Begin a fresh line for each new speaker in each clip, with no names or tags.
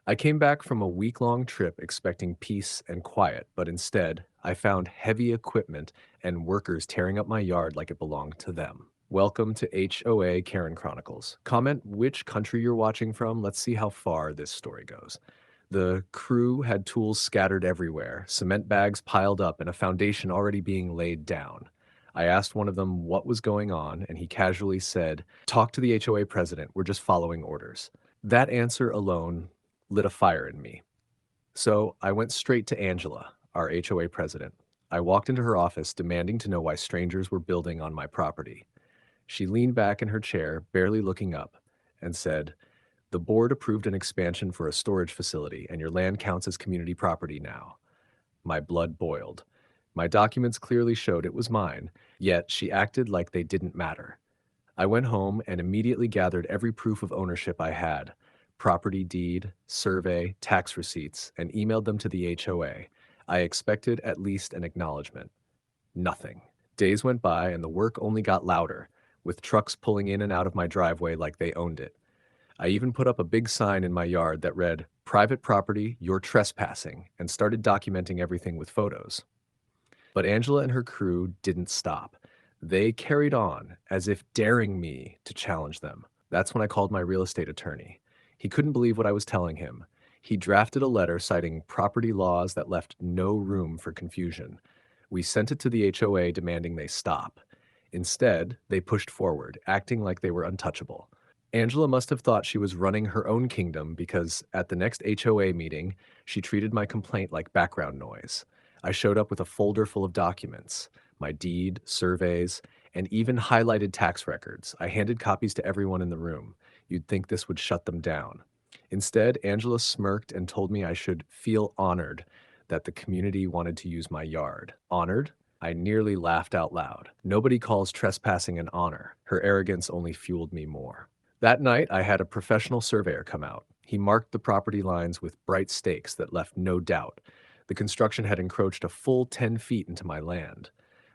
I came back from a week-long trip expecting peace and quiet, but instead, I found heavy equipment and workers tearing up my yard like it belonged to them. Welcome to HOA Karen Chronicles. Comment which country you're watching from. Let's see how far this story goes. The crew had tools scattered everywhere, cement bags piled up, and a foundation already being laid down. I asked one of them what was going on, and he casually said, "Talk to the HOA president. We're just following orders." That answer alone lit a fire in me. So I went straight to Angela, our HOA president. I walked into her office demanding to know why strangers were building on my property. She leaned back in her chair, barely looking up, and said, "The board approved an expansion for a storage facility, and your land counts as community property now." My blood boiled. My documents clearly showed it was mine, yet she acted like they didn't matter. I went home and immediately gathered every proof of ownership I had: property deed, survey, tax receipts, and emailed them to the HOA. I expected at least an acknowledgement. Nothing. Days went by and the work only got louder, with trucks pulling in and out of my driveway like they owned it. I even put up a big sign in my yard that read, "Private property, you're trespassing," and started documenting everything with photos. But Angela and her crew didn't stop. They carried on, as if daring me to challenge them. That's when I called my real estate attorney. He couldn't believe what I was telling him. He drafted a letter citing property laws that left no room for confusion. We sent it to the HOA demanding they stop. Instead, they pushed forward, acting like they were untouchable. Angela must have thought she was running her own kingdom because at the next HOA meeting, she treated my complaint like background noise. I showed up with a folder full of documents, my deed, surveys, and even highlighted tax records. I handed copies to everyone in the room. You'd think this would shut them down. Instead, Angela smirked and told me I should feel honored that the community wanted to use my yard. Honored? I nearly laughed out loud. Nobody calls trespassing an honor. Her arrogance only fueled me more. That night, I had a professional surveyor come out. He marked the property lines with bright stakes that left no doubt. The construction had encroached a full 10 feet into my land.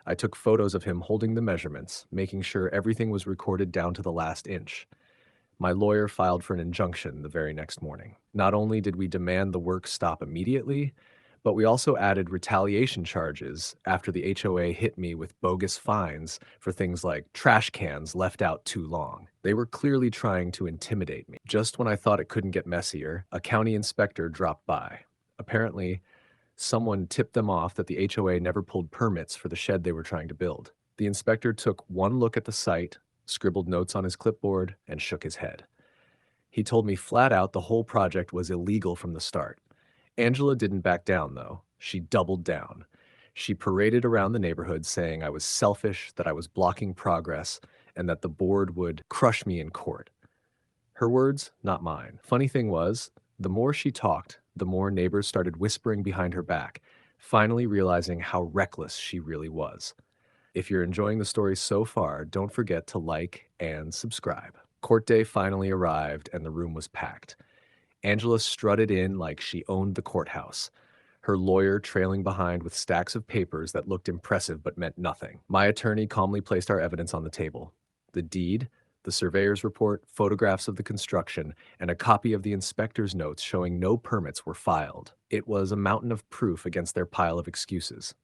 I took photos of him holding the measurements, making sure everything was recorded down to the last inch. My lawyer filed for an injunction the very next morning. Not only did we demand the work stop immediately, but we also added retaliation charges after the HOA hit me with bogus fines for things like trash cans left out too long. They were clearly trying to intimidate me. Just when I thought it couldn't get messier, a county inspector dropped by. Apparently, someone tipped them off that the HOA never pulled permits for the shed they were trying to build. The inspector took one look at the site, scribbled notes on his clipboard, and shook his head. He told me flat out the whole project was illegal from the start. Angela didn't back down, though. She doubled down. She paraded around the neighborhood saying I was selfish, that I was blocking progress, and that the board would crush me in court. Her words, not mine. Funny thing was, the more she talked, the more neighbors started whispering behind her back, finally realizing how reckless she really was. If you're enjoying the story so far, don't forget to like and subscribe. Court day finally arrived and the room was packed. Angela strutted in like she owned the courthouse, her lawyer trailing behind with stacks of papers that looked impressive but meant nothing. My attorney calmly placed our evidence on the table: the deed, the surveyor's report, photographs of the construction, and a copy of the inspector's notes showing no permits were filed. It was a mountain of proof against their pile of excuses.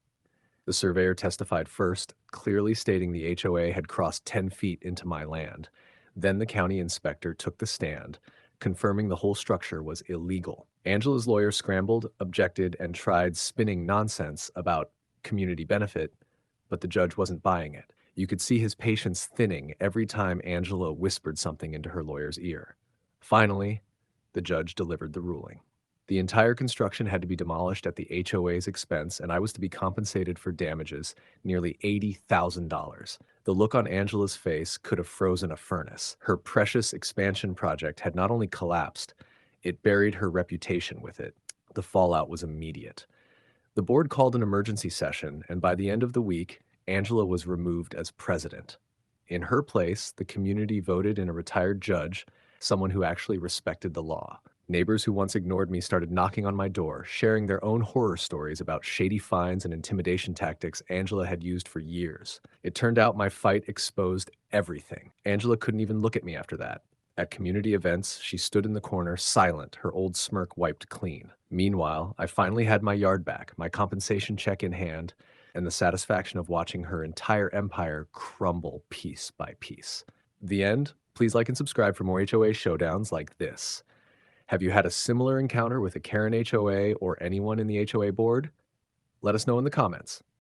The surveyor testified first, clearly stating the HOA had crossed 10 feet into my land. Then the county inspector took the stand, confirming the whole structure was illegal. Angela's lawyer scrambled, objected, and tried spinning nonsense about community benefit, but the judge wasn't buying it. You could see his patience thinning every time Angela whispered something into her lawyer's ear. Finally, the judge delivered the ruling. The entire construction had to be demolished at the HOA's expense, and I was to be compensated for damages, nearly $80,000. The look on Angela's face could have frozen a furnace. Her precious expansion project had not only collapsed, it buried her reputation with it. The fallout was immediate. The board called an emergency session, and by the end of the week, Angela was removed as president. In her place, the community voted in a retired judge, someone who actually respected the law. Neighbors who once ignored me started knocking on my door, sharing their own horror stories about shady fines and intimidation tactics Angela had used for years. It turned out my fight exposed everything. Angela couldn't even look at me after that. At community events, she stood in the corner, silent, her old smirk wiped clean. Meanwhile, I finally had my yard back, my compensation check in hand, and the satisfaction of watching her entire empire crumble piece by piece. The end? Please like and subscribe for more HOA showdowns like this. Have you had a similar encounter with a Karen HOA or anyone in the HOA board? Let us know in the comments.